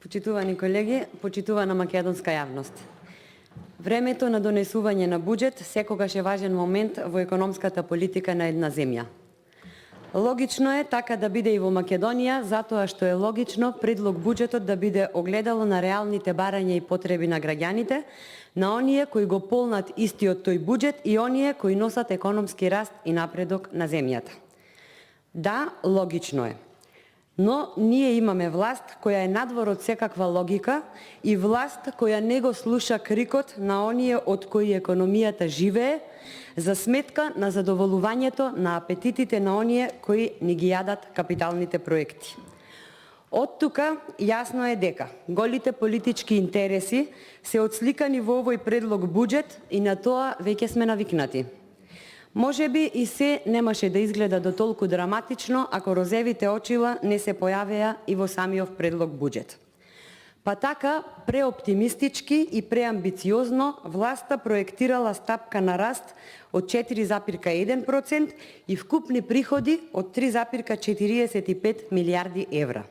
Почитувани колеги, почитувана македонска јавност. Времето на донесување на буџет секогаш е важен момент во економската политика на една земја. Логично е така да биде и во Македонија, затоа што е логично предлог буџетот да биде огледало на реалните барања и потреби на граѓаните, на оние кои го полнат истиот тој буџет и оние кои носат економски раст и напредок на земјата. Да, логично е. Но ние имаме власт која е надвор од секаква логика и власт која не го слуша крикот на оние од кои економијата живее за сметка на задоволувањето на апетитите на оние кои ни ги јадат капиталните проекти. Од тука јасно е дека голите политички интереси се отсликани во овој предлог буџет и на тоа веќе сме навикнати. Можеби и се немаше да изгледа до толку драматично ако розевите очила не се појавеа и во самиот предлог буџет. Па така, преоптимистички и преамбициозно, власта проектирала стапка на раст од 4,1% и вкупни приходи од 3,45 милиарди евра.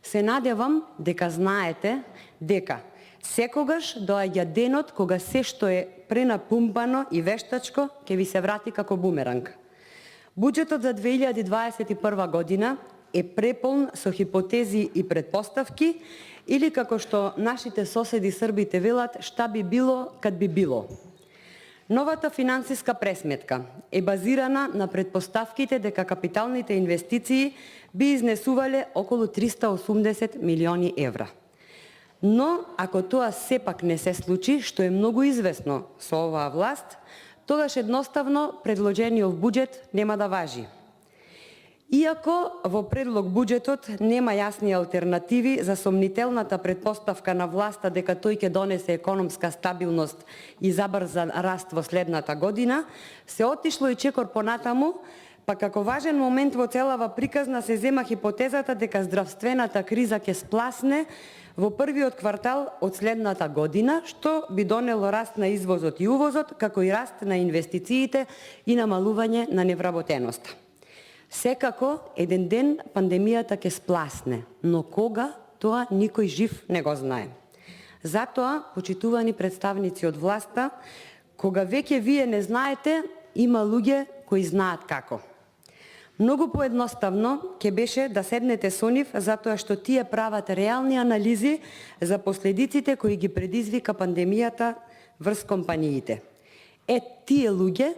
Се надевам дека знаете дека секогаш доаѓа денот кога се што е пренапумпано и вештачко ќе ви се врати како бумеранг. Буџетот за 2021 година е преполн со хипотези и предпоставки или како што нашите соседи србите велат, шта би било кад би било. Новата финансиска пресметка е базирана на предпоставките дека капиталните инвестиции би изнесувале околу 380 милиони евра. Но, ако тоа сепак не се случи, што е многу известно со оваа власт, тогаш едноставно предложениот буџет нема да важи. Иако во предлог буџетот нема јасни алтернативи за сомнителната предпоставка на власта дека тој ќе донесе економска стабилност и забрзан раст во следната година, се отишло и чекор понатаму, па како важен момент во целава приказна се зема хипотезата дека здравствената криза ќе спласне во првиот квартал од следната година, што би донело раст на извозот и увозот, како и раст на инвестициите и намалување на невработеноста. Секако, еден ден пандемијата ќе спласне, но кога, тоа никој жив не го знае. Затоа, почитувани представници од власта, кога веќе вие не знаете, има луѓе кои знаат како. Многу поедноставно ќе беше да седнете со нив, затоа што тие прават реални анализи за последиците кои ги предизвика пандемијата врз компаниите. Тие луѓе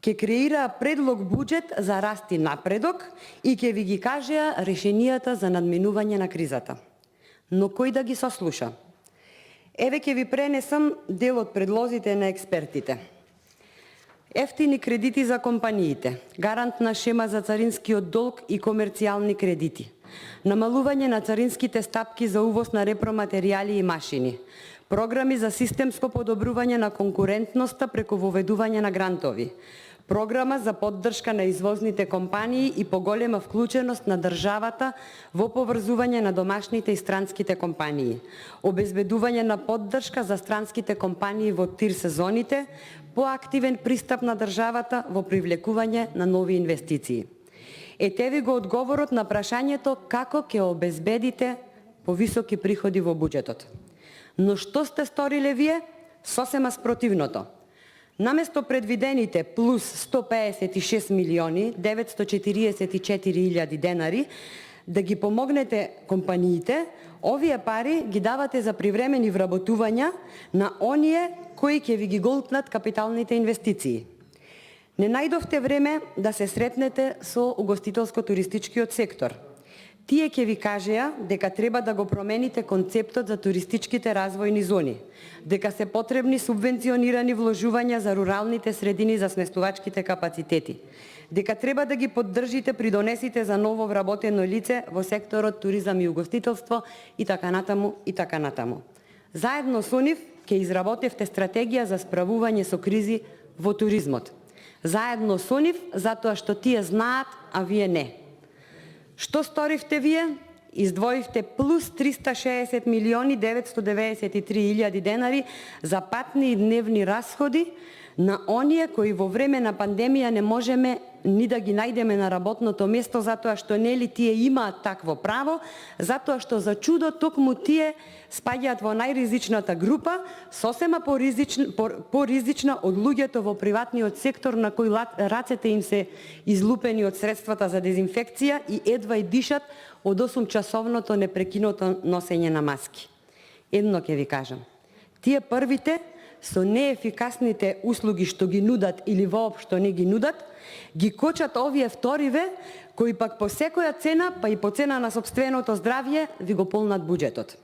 ќе креираа предлог буџет за раст и напредок и ќе ви ги кажеа решенијата за надминување на кризата. Но кој да ги сослуша? Еве ќе ви пренесам дел од предлозите на експертите. Ефтини кредити за компаниите, гарантна шема за царинскиот долг и комерцијални кредити, намалување на царинските стапки за увоз на репроматеријали и машини, програми за системско подобрување на конкурентноста преку воведување на грантови, програма за поддршка на извозните компании и поголема вклученост на државата во поврзување на домашните и странските компании, обезбедување на поддршка за странските компании во тир сезоните, поактивен пристап на државата во привлекување на нови инвестиции. Ете ви го одговорот на прашањето како ќе обезбедите повисоки приходи во буџетот. Но што сте сториле вие? Сосема спротивното. Наместо предвидените плюс 156 милиони 944 илјади денари да ги помогнете компаниите, овие пари ги давате за привремени вработувања на оние кои ќе ви ги голтнат капиталните инвестиции. Не најдовте време да се сретнете со угостителско-туристичкиот сектор. Тие ќе ви кажеа дека треба да го промените концептот за туристичките развојни зони, дека се потребни субвенционирани вложувања за руралните средини за сместувачките капацитети, дека треба да ги поддржите при донесите за ново вработено лице во секторот туризам и угостителство и така натаму и така натаму. Заедно со нив ќе изработевте стратегија за справување со кризи во туризмот. Заедно со нив, затоа што тие знаат, а вие не. Што сторивте вие? Издвоивте плюс 360 милиони 993 илјади денари за патни и дневни расходи на оние кои во време на пандемија не можеме ни да ги најдеме на работното место затоа што нели тие имаат такво право, затоа што за чудо токму тие спаѓаат во најризичната група, сосема поризична од луѓето во приватниот сектор на кои рацете им се излупени од средствата за дезинфекција и едва и дишат од 8-часовното непрекинуто носење на маски. Едно ќе ви кажам. Тие првите со неефикасните услуги што ги нудат или воопшто не ги нудат, ги кочат овие вториве кои пак по секоја цена, па и по цена на сопственото здравје, ви го полнат буџетот.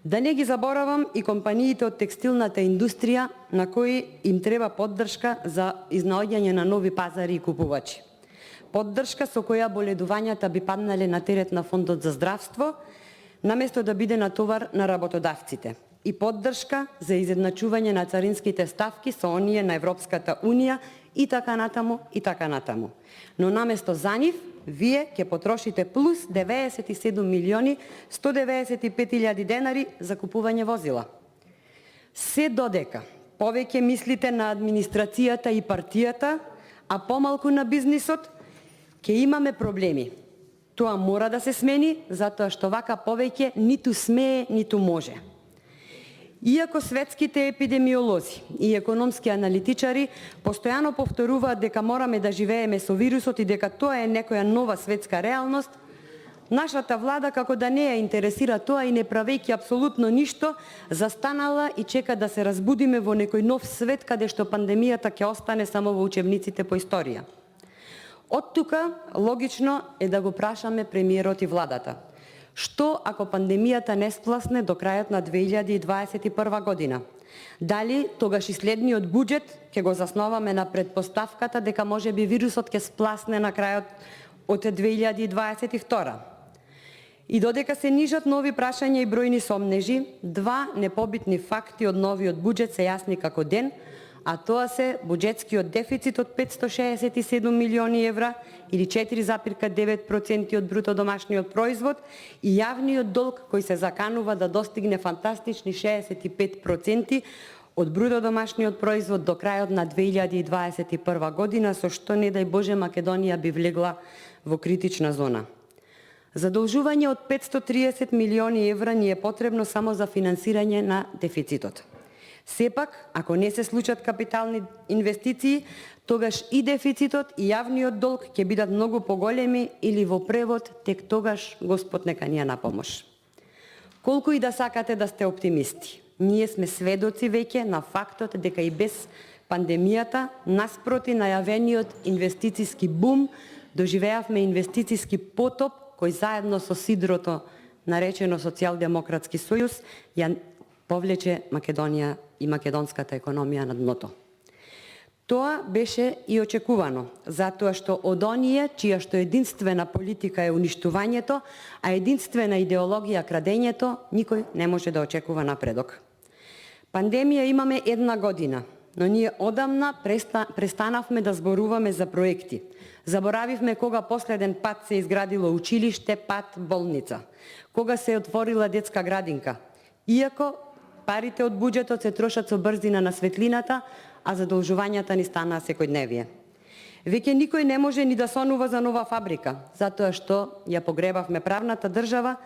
Да не ги заборавам и компаниите од текстилната индустрија на кои им треба поддршка за изнаоѓање на нови пазари и купувачи. Поддршка со која боледувањата би паднале на терет на Фондот за здравство, наместо да биде натовар на работодавците. И поддршка за изедначување на царинските ставки со оние на Европската Унија и така натаму, и така натаму. Но наместо за нив, вие ќе потрошите плюс 97.195.000 денари за купување возила. Се додека повеќе мислите на администрацијата и партијата, а помалку на бизнисот, ќе имаме проблеми. Тоа мора да се смени, затоа што вака повеќе ниту смее, ниту може. Иако светските епидемиолози и економски аналитичари постојано повторуваат дека мораме да живееме со вирусот и дека тоа е некоја нова светска реалност, нашата влада, како да не ја интересира тоа и не правејќи апсолутно ништо, застанала и чека да се разбудиме во некој нов свет каде што пандемијата ќе остане само во учебниците по историја. Од тука логично е да го прашаме премиерот и владата. Што ако пандемијата не спласне до крајот на 2021 година? Дали тогаш и следниот буџет ќе го засноваме на предпоставката дека можеби вирусот ќе спласне на крајот од 2022? И додека се нижат нови прашања и бројни сомнежи, два непобитни факти од новиот буџет се јасни како ден, а тоа се буџетскиот дефицит од 567 милиони евра или 4,9% од бруто домашниот производ и јавниот долг кој се заканува да достигне фантастични 65% од бруто домашниот производ до крајот на 2021 година, со што не дај Боже Македонија би влегла во критична зона. Задолжување од 530 милиони евра ни е потребно само за финансирање на дефицитот. Сепак, ако не се случат капитални инвестиции, тогаш и дефицитот и јавниот долг ќе бидат многу поголеми или во превод, тек тогаш Господ нека ни е на помош. Колку и да сакате да сте оптимисти, ние сме сведоци веќе на фактот дека и без пандемијата, наспроти најавениот инвестициски бум, доживеавме инвестициски потоп кој заедно со сидрото, наречено Социјалдемократски сојуз, ја повлече Македонија и македонската економија на дното. Тоа беше и очекувано, затоа што од оние чија што единствена политика е уништувањето, а единствена идеологија крадењето, никој не може да очекува напредок. Пандемија имаме една година, но ние одамна престанавме да зборуваме за проекти. Заборавивме кога последен пат се изградило училиште, пат, болница, кога се отворила детска градинка. Иако парите од буџетот се трошат со брзина на светлината, а задолжувањата ни станаа секојдневие. Веќе никој не може ни да сонува за нова фабрика, затоа што ја погребавме правната држава,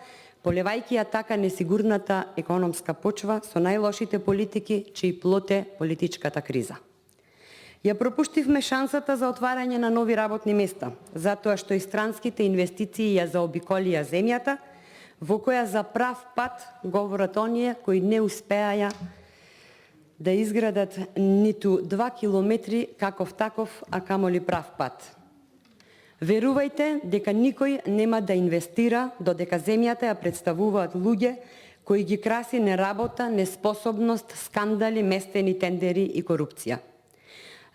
полевајќи ја така несигурната економска почва со најлошите политики, чиј плод е политичката криза. Ја пропуштивме шансата за отварање на нови работни места, затоа што и странските инвестиции ја заобиколија земјата, во која за прав пат говорат оние кои не успеаја да изградат ниту 2 километри каков таков, а камоли прав пат. Верувајте дека никој нема да инвестира додека земјата ја представуваат луѓе кои ги краси неработа, неспособност, скандали, местени тендери и корупција.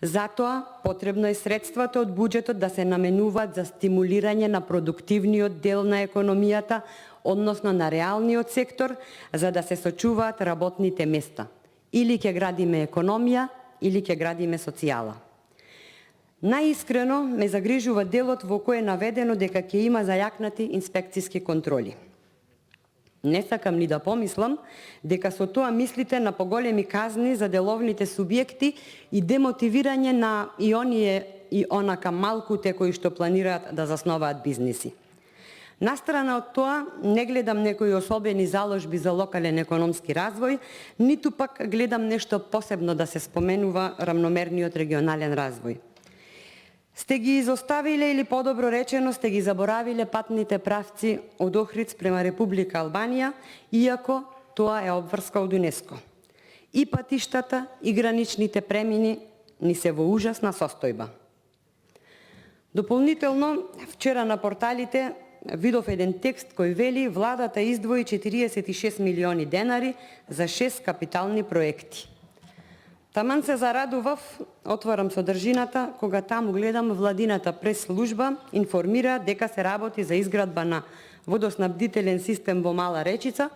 Затоа потребно е средствата од буџетот да се наменуваат за стимулирање на продуктивниот дел на економијата, односно на реалниот сектор, за да се сочуваат работните места. Или ќе градиме економија, или ќе градиме социјала. Најискрено ме загрижува делот во кој е наведено дека ќе има зајакнати инспекциски контроли. Не сакам ни да помислам дека со тоа мислите на поголеми казни за деловните субјекти и демотивирање на и оние и онака малкуте кои што планираат да засноваат бизниси. Настрана од тоа, не гледам некои особени заложби за локален економски развој, ниту пак гледам нешто посебно да се споменува рамномерниот регионален развој. Сте ги изоставиле или подобро речено сте ги заборавиле патните правци од Охрид према Република Албанија, иако тоа е обврска од ЮНЕСКО. И патиштата, и граничните премини ни се во ужасна состојба. Дополнително, вчера на порталите видов еден текст кој вели владата издвои 46 милиони денари за 6 капитални проекти. Таман се зарадував, отварам содржината, кога таму гледам владината прес-служба информира дека се работи за изградба на водоснабдителен систем во Мала Речица,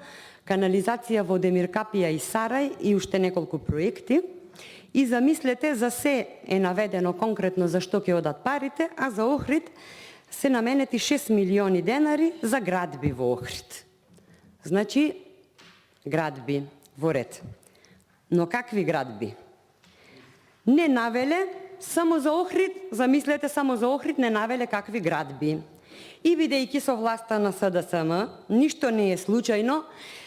канализација во Демиркапија и Сарај и уште неколку проекти. И замислете, за се е наведено конкретно за што ќе одат парите, а за Охрид се наменети 6 милиони денари за градби во Охрид. Значи, градби во ред. Но какви градби? Не навеле само за Охрид, замислете само за Охрид, не навеле какви градби. И бидејќи со власта на СДСМ, ништо не е случајно,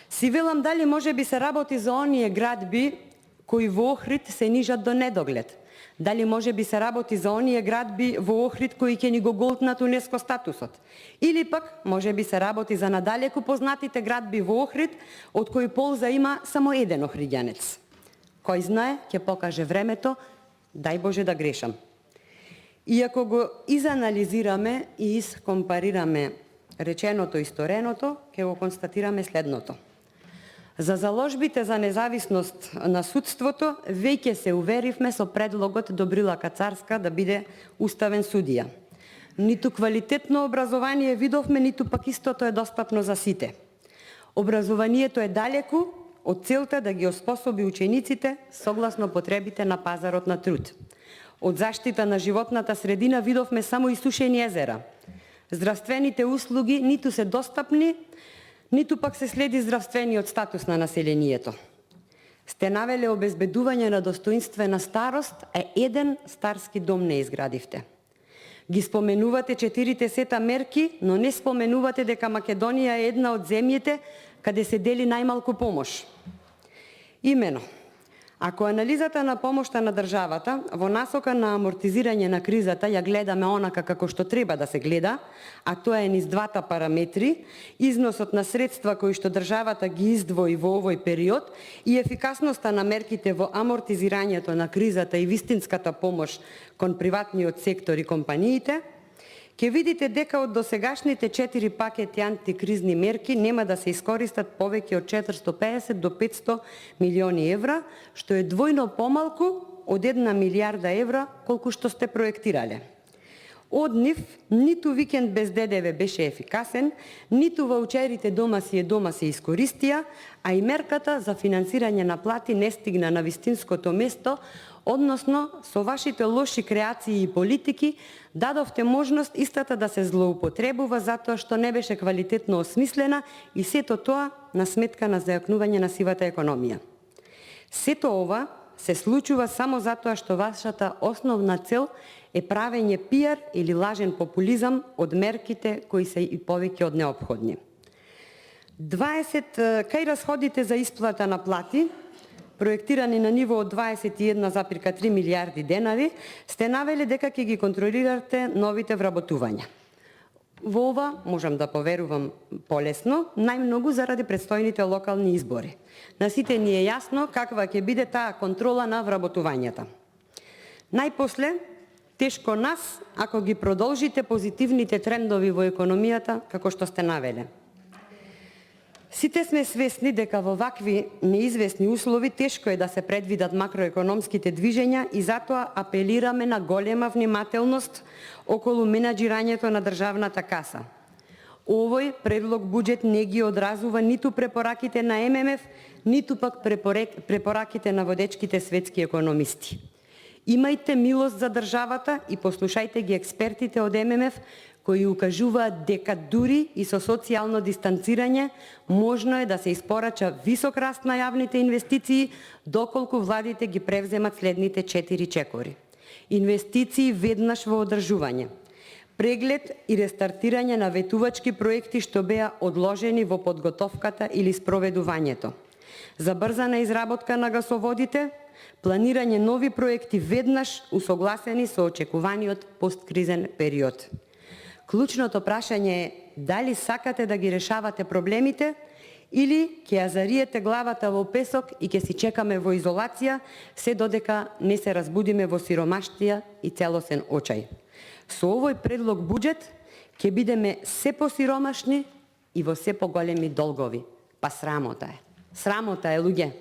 си велам дали може би се работи за оние градби кои во Охрид се нижат до недоглед. Дали може би се работи за оние градби во Охрид кои ќе ни го голтнат ЮНЕСКО статусот. Или пак може би се работи за надалеку познатите градби во Охрид, од кои полза има само еден охриѓанец. Кој знае, ќе покаже времето, дај Боже да грешам. Иако го изанализираме и искомпарираме реченото и стореното, ќе го констатираме следното. За заложбите за независност на судството, веќе се уверивме со предлогот Добрила Кацарска да биде уставен судија. Ниту квалитетно образование видовме, ниту пак истото е достапно за сите. Образованието е далеку од целта да ги оспособи учениците согласно потребите на пазарот на труд. Од заштита на животната средина видовме само исушени езера. Здравствените услуги ниту се достапни, ниту пак се следи здравствениот статус на населението. Сте навеле обезбедување на достоинствена старост, а еден старски дом не изградивте. Ги споменувате 40 мерки, но не споменувате дека Македонија е една од земјите каде се дели најмалку помош. Имено, ако анализата на помошта на државата во насока на амортизирање на кризата ја гледаме онака како што треба да се гледа, а тоа е низ двата параметри, износот на средства кои што државата ги издвои во овој период и ефикасноста на мерките во амортизирањето на кризата и вистинската помош кон приватниот сектор и компаниите, ќе видите дека од досегашните 4 пакети антикризни мерки нема да се искористат повеќе од 450 до 500 милиони евра, што е двојно помалку од 1 милиарда евра колку што сте проектирале. Од нив, ниту викенд без ДДВ беше ефикасен, ниту ваучерите дома си се искористија, а и мерката за финансирање на плати не стигна на вистинското место, односно со вашите лоши креации и политики дадовте можност истата да се злоупотребува затоа што не беше квалитетно осмислена и сето тоа на сметка на зајакнување на сивата економија. Сето ова се случува само затоа што вашата основна цел е правење пиар или лажен популизам од мерките кои се и повеќе од неопходни. 20 кај расходите за исплата на плати, проектирани на ниво од 21,3 милиарди денари, сте навели дека ќе ги контролирате новите вработувања. Во ова можам да поверувам полесно, најмногу заради предстојните локални избори. На сите ни е јасно каква ќе биде таа контрола на вработувањата. Најпосле, тешко нас ако ги продолжите позитивните трендови во економијата како што сте навеле. Сите сме свесни дека во вакви неизвестни услови тешко е да се предвидат макроекономските движења и затоа апелираме на голема внимателност околу менаџирањето на државната каса. Овој предлог буџет не ги одразува ниту препораките на ММФ, ниту пак препораките на водечките светски економисти. Имајте милост за државата и послушајте ги експертите од ММФ кои укажуваат дека дури и со социјално дистанцирање можно е да се испорача висок раст на јавните инвестиции доколку владите ги превземат следните 4 чекори. инвестиции веднаш во одржување, преглед и рестартирање на ветувачки проекти што беа одложени во подготовката или спроведувањето, забрзана изработка на гасоводите, планирање нови проекти веднаш усогласени со очекуваниот посткризен период. Клучното прашање е дали сакате да ги решавате проблемите или ќе ја зариете главата во песок и ќе си чекаме во изолација се додека не се разбудиме во сиромаштија и целосен очај. Со овој предлог буџет ќе бидеме се посиромашни и во се поголеми долгови. Па срамота е. Срамота е, луѓе.